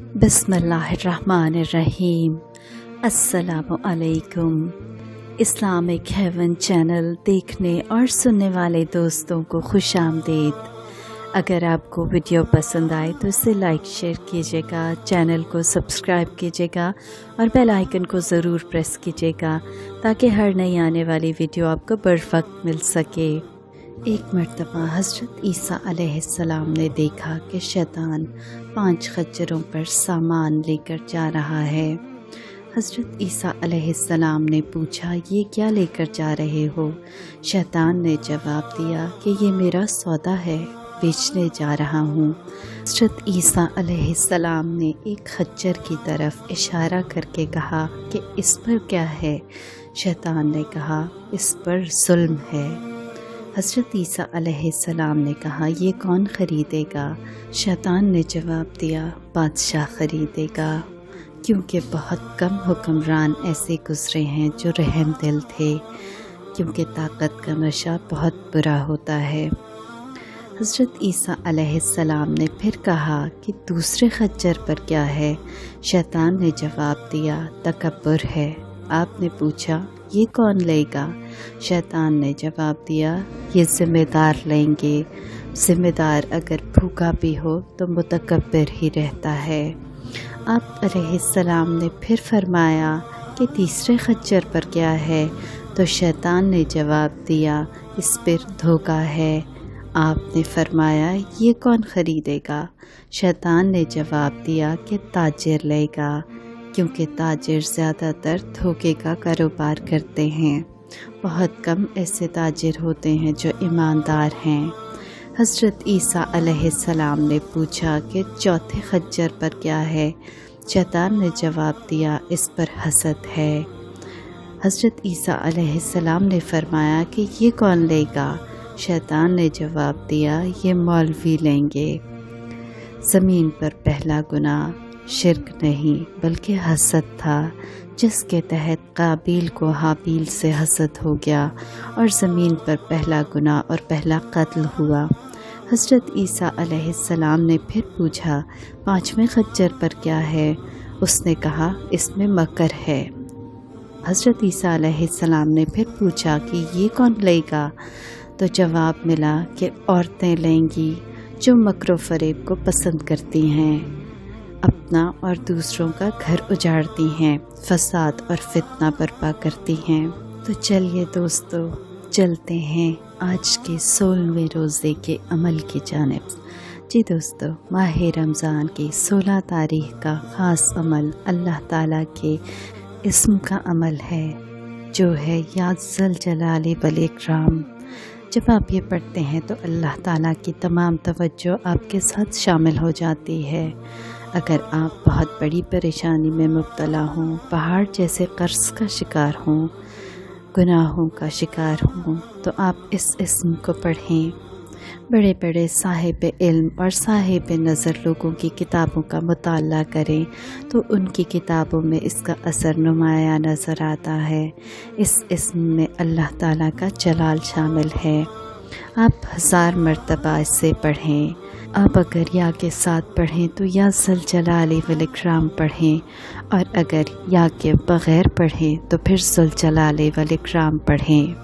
बिस्मिल्लाहिर्रहमानिर्रहीम। अस्सलामु अलैकुम। इस्लामिक हेवन चैनल देखने और सुनने वाले दोस्तों को खुश आमदीद। अगर आपको वीडियो पसंद आए तो इसे लाइक शेयर कीजिएगा, चैनल को सब्सक्राइब कीजिएगा और बेल आइकन को ज़रूर प्रेस कीजिएगा ताकि हर नई आने वाली वीडियो आपको बरवक्त मिल सके। एक मर्तबा हज़रत ईसा अलैहिस्सलाम ने देखा कि शैतान 5 खच्चरों पर सामान लेकर जा रहा है। हज़रत ईसा अलैहिस्सलाम ने पूछा, ये क्या लेकर जा रहे हो? शैतान ने जवाब दिया कि ये मेरा सौदा है, बेचने जा रहा हूँ। हज़रत ईसा अलैहिस्सलाम ने एक खच्चर की तरफ इशारा करके कहा कि इस पर क्या है? शैतान ने कहा, इस पर जुल्म है। हज़रत ईसा अलैहिस्सलाम ने कहा, ये कौन ख़रीदेगा? शैतान ने जवाब दिया, बादशाह ख़रीदेगा, क्योंकि बहुत कम हुक्मरान ऐसे गुज़रे हैं जो रहम दिल थे, क्योंकि ताकत का नशा बहुत बुरा होता है। हज़रत ईसा अलैहिस्सलाम ने फिर कहा कि दूसरे खच्चर पर क्या है? शैतान ने जवाब दिया, तकब्बुर है। आपने पूछा, ये कौन लेगा? शैतान ने जवाब दिया, ये ज़िम्मेदार लेंगे। ज़िम्मेदार अगर भूखा भी हो तो मुतकब्बिर ही रहता है। आप अलैहिस्सलाम ने फिर फरमाया कि तीसरे खच्चर पर क्या है? तो शैतान ने जवाब दिया, इस पर धोखा है। आपने फरमाया, ये कौन ख़रीदेगा? शैतान ने जवाब दिया कि ताजिर लेगा, क्योंकि ताजिर ज़्यादातर धोखे का कारोबार करते हैं। बहुत कम ऐसे ताजिर होते हैं जो ईमानदार हैं। हज़रत ईसा अलैहिस्सलाम ने पूछा कि चौथे खच्चर पर क्या है? शैतान ने जवाब दिया, इस पर हसद है। हज़रत ईसा अलैहिस्सलाम ने फरमाया कि ये कौन लेगा? शैतान ने जवाब दिया, ये मौलवी लेंगे। ज़मीन पर पहला गुनाह शिर्क नहीं बल्कि हसद था, जिसके तहत काबिल को हाबील से हसद हो गया और ज़मीन पर पहला गुनाह और पहला कत्ल हुआ। हज़रत ईसा अलैहिस्सलाम ने फिर पूछा, 5वें खच्चर पर क्या है? उसने कहा, इसमें मकर है। हज़रत ईसा अलैहिस्सलाम ने फिर पूछा कि ये कौन लेगा? तो जवाब मिला कि औरतें लेंगी जो मकरो फ़रेब को पसंद करती हैं, अपना और दूसरों का घर उजाड़ती हैं, फसाद और फितना बर्पा करती हैं। तो चलिए दोस्तों, चलते हैं आज के 16वें रोज़े के अमल की जानिब। जी दोस्तों, माह रमज़ान की 16 तारीख़ का ख़ास अमल अल्लाह ताला के इस्म का अमल है, जो है या ज़ल जलाली वल इकराम। जब आप ये पढ़ते हैं तो अल्लाह ताला की तमाम तवज्जो आपके साथ शामिल हो जाती है। अगर आप बहुत बड़ी परेशानी में मुब्तला हों, पहाड़ जैसे कर्ज़ का शिकार हों, गुनाहों का शिकार हों, तो आप इस इस्म को पढ़ें। बड़े बड़े साहिब इल्म और साहिब नज़र लोगों की किताबों का मुताला करें तो उनकी किताबों में इसका असर नुमाया नज़र आता है। इस इस्म में अल्लाह ताला का जलाल शामिल है। आप 1000 मरतबा इसे पढ़ें। आप अगर या के साथ पढ़ें तो या ज़ल जलाली वल इकराम पढ़ें, और अगर या के बग़ैर पढ़ें तो फिर ज़ुल जलाली वल इकराम पढ़ें।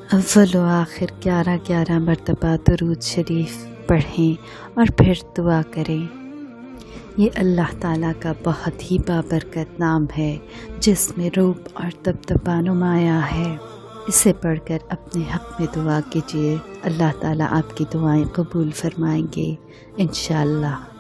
अव्वल व आखिर 11 मरतबा दुरूद शरीफ पढ़ें और फिर दुआ करें। ये अल्लाह ताला का बहुत ही बाबरकत नाम है, जिसमें रूप और दबदबा नुमाया है। इसे पढ़कर अपने हक़ में दुआ कीजिए, अल्लाह ताला आपकी दुआएं कबूल फरमाएंगे इंशाअल्लाह।